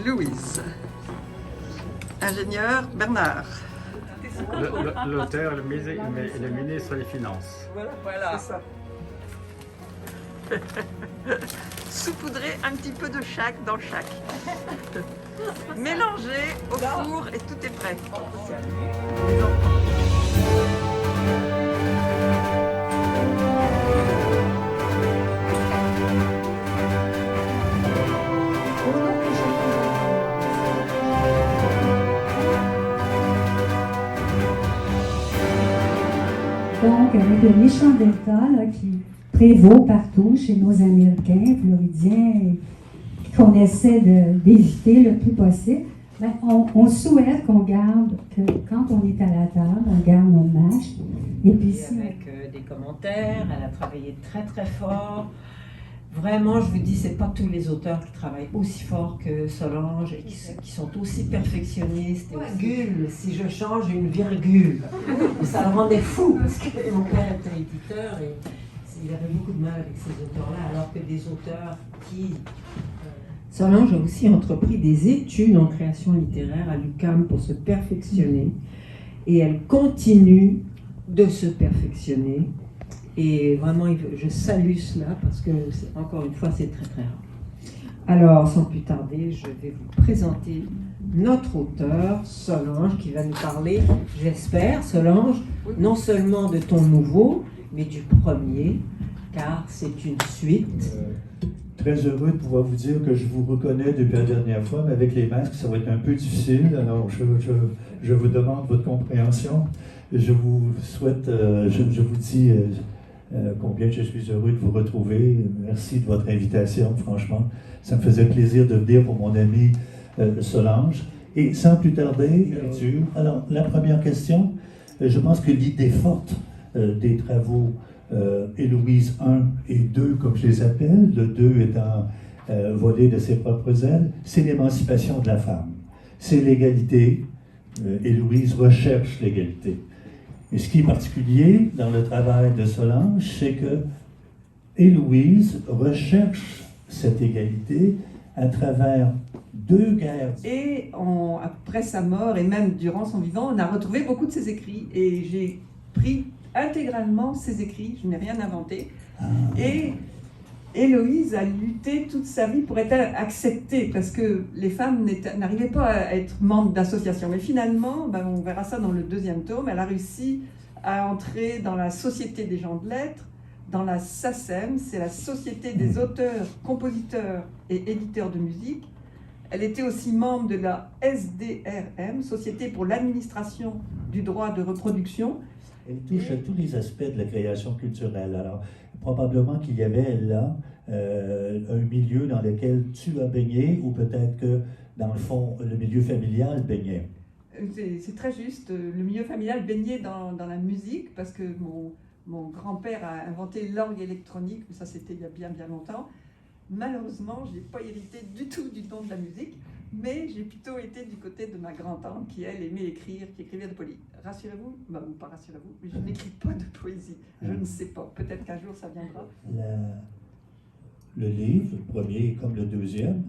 Louise. Ingénieur, Bernard. L'auteur, il est ministre des Finances. Voilà. C'est ça. Saupoudrer un petit peu de chaque dans chaque. Mélanger au four et tout est prêt. Donc, avec le méchant delta là, qui prévaut partout chez nos Américains, Floridiens, qu'on essaie d'éviter le plus possible, ben, on souhaite qu'on garde, que quand on est à la table, on garde nos masques. Et puis avec des commentaires, elle a travaillé très très fort. Vraiment, je vous dis, c'est pas tous les auteurs qui travaillent aussi fort que Solange et qui sont aussi perfectionnistes. Virgule, si je change une virgule, ça le rendait fou parce que mon père était éditeur et il avait beaucoup de mal avec ces auteurs-là, alors que des auteurs qui... Solange a aussi entrepris des études en création littéraire à l'UQAM pour se perfectionner et elle continue de se perfectionner. Et vraiment, je salue cela parce que, encore une fois, c'est très très rare. Alors, sans plus tarder, je vais vous présenter notre auteur, Solange, qui va nous parler, j'espère, Solange, non seulement de ton nouveau, mais du premier, car c'est une suite. Très heureux de pouvoir vous dire que je vous reconnais depuis la dernière fois, mais avec les masques, ça va être un peu difficile. Alors, je vous demande votre compréhension. Je vous souhaite, je vous dis combien je suis heureux de vous retrouver. Merci de votre invitation, franchement. Ça me faisait plaisir de venir pour mon amie Solange. Et sans plus tarder, alors la première question, je pense que l'idée forte des travaux Héloïse 1 et 2, comme je les appelle, le 2 étant volé de ses propres ailes, c'est l'émancipation de la femme. C'est l'égalité. Héloïse recherche l'égalité. Et ce qui est particulier dans le travail de Solange, c'est que Héloïse recherche cette égalité à travers deux guerres. Et après sa mort, et même durant son vivant, on a retrouvé beaucoup de ses écrits. Et j'ai pris intégralement ses écrits, je n'ai rien inventé. Et Héloïse a lutté toute sa vie pour être acceptée, parce que les femmes n'arrivaient pas à être membres d'associations. Mais finalement, ben, on verra ça dans le deuxième tome, elle a réussi à entrer dans la Société des gens de lettres, dans la SACEM, c'est la Société des auteurs, compositeurs et éditeurs de musique. Elle était aussi membre de la SDRM, Société pour l'administration du droit de reproduction. Elle touche à tous les aspects de la création culturelle. Alors, probablement qu'il y avait là un milieu dans lequel tu as baigné, ou peut-être que, dans le fond, le milieu familial baignait. C'est très juste. Le milieu familial baignait dans la musique, parce que mon grand-père a inventé l'orgue électronique, mais ça c'était il y a bien bien longtemps. Malheureusement, je n'ai pas hérité du tout du don de la musique, mais j'ai plutôt été du côté de ma grand-tante qui, elle, aimait écrire, qui écrivait de poésie. Rassurez-vous, ou pas rassurez-vous, mais je n'écris pas de poésie. Je ne sais pas. Peut-être qu'un jour ça viendra. Le livre, le premier comme le deuxième.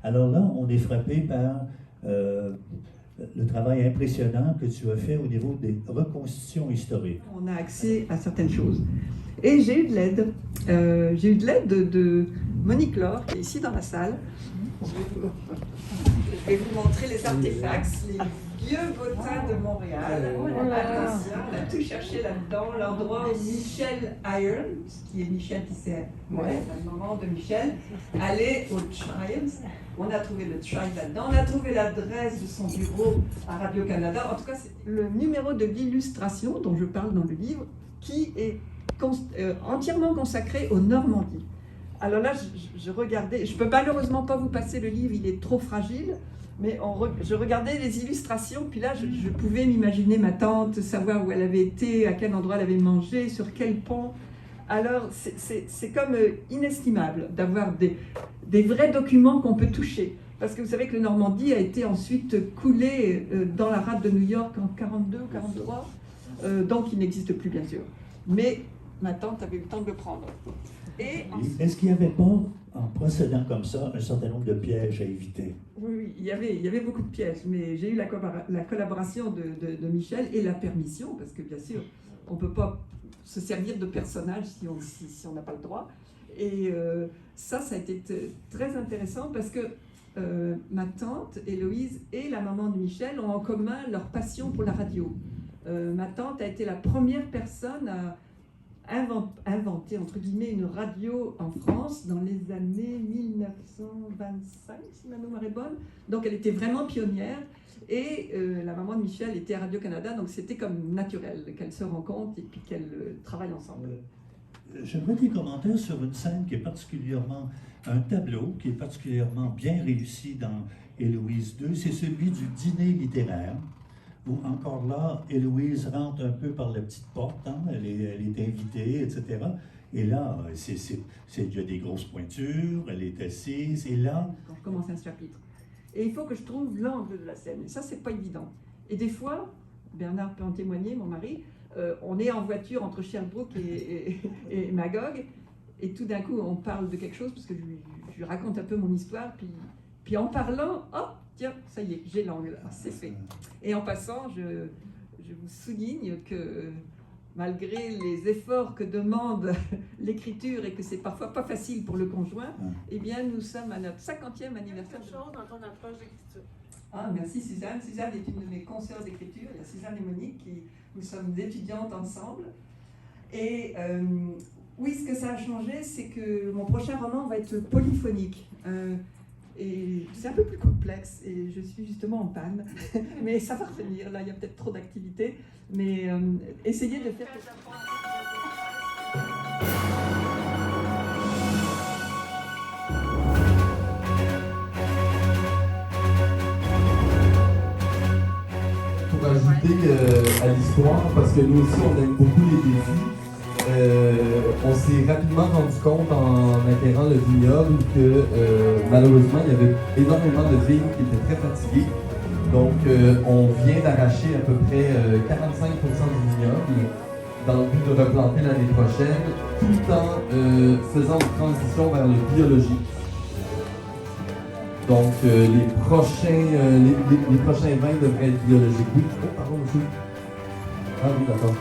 Alors là, on est frappé par le travail impressionnant que tu as fait au niveau des reconstitutions historiques. On a accès à certaines choses. Et j'ai eu de l'aide. J'ai eu de l'aide de Monique Laure, qui est ici dans la salle. Je vais vous montrer les artefacts, les vieux bottins de Montréal. Attention, on a tout cherché là-dedans. L'endroit où Michel Irons, qui est Michel qui sait, la maman de Michel, allait au Trials. On a trouvé le Trial là-dedans. On a trouvé l'adresse de son bureau à Radio-Canada. En tout cas, c'est le numéro de l'illustration dont je parle dans le livre, qui est entièrement consacré aux Normandies. Alors là, je regardais, je ne peux malheureusement pas vous passer le livre, il est trop fragile, mais je regardais les illustrations, puis là, je pouvais m'imaginer ma tante, savoir où elle avait été, à quel endroit elle avait mangé, sur quel pont. Alors, c'est comme inestimable d'avoir des vrais documents qu'on peut toucher. Parce que vous savez que le Normandie a été ensuite coulé dans la rade de New York en 42 ou 43, donc il n'existe plus, bien sûr. Mais ma tante avait eu le temps de le prendre. Est-ce qu'il n'y avait pas, en procédant comme ça, un certain nombre de pièges à éviter. Oui, il y avait beaucoup de pièges, mais j'ai eu la collaboration de Michel et la permission, parce que bien sûr, on ne peut pas se servir de personnages si on n'a pas le droit. Et ça a été très intéressant parce que ma tante, Héloïse, et la maman de Michel ont en commun leur passion pour la radio. Ma tante a été la première personne à inventer, entre guillemets, une radio en France dans les années 1925, si ma mémoire est bonne. Donc elle était vraiment pionnière. Et la maman de Michel était à Radio-Canada, donc c'était comme naturel qu'elles se rencontrent et puis qu'elles travaillent ensemble. J'aimerais des commentaires sur une scène qui est particulièrement, un tableau qui est particulièrement bien réussi dans Héloïse 2, c'est celui du dîner littéraire, où encore là, Héloïse rentre un peu par la petite porte, hein, elle est invitée, etc. Et là, il y a des grosses pointures, elle est assise, et là... On commence un chapitre. Et il faut que je trouve l'angle de la scène, et ça, c'est pas évident. Et des fois, Bernard peut en témoigner, mon mari, on est en voiture entre Sherbrooke et Magog, et tout d'un coup, on parle de quelque chose, parce que je lui raconte un peu mon histoire, puis en parlant, hop, tiens, ça y est, j'ai l'angle, c'est fait. Et en passant, je vous souligne que malgré les efforts que demande l'écriture et que c'est parfois pas facile pour le conjoint, eh bien, nous sommes à notre 50e anniversaire. Quelque chose dans ton approche d'écriture. Ah, merci Suzanne. Suzanne est une de mes consoeurs d'écriture. Il y a Suzanne et Monique, nous sommes étudiantes ensemble. Et oui, ce que ça a changé, c'est que mon prochain roman va être polyphonique. Et c'est un peu plus complexe et je suis justement en panne. Mais ça va revenir. Là, il y a peut-être trop d'activités. Mais essayez de faire... Pour ajouter à l'histoire, parce que nous aussi on aime beaucoup les défis, on s'est rapidement rendu compte en acquérant le vignoble que malheureusement il y avait énormément de vignes qui étaient très fatiguées. Donc on vient d'arracher à peu près 45% du vignoble dans le but de replanter l'année prochaine, tout en faisant une transition vers le biologique. Donc, les prochains vins devraient être biologiques. Oui, oh, pardon, monsieur. Ah oui, d'accord.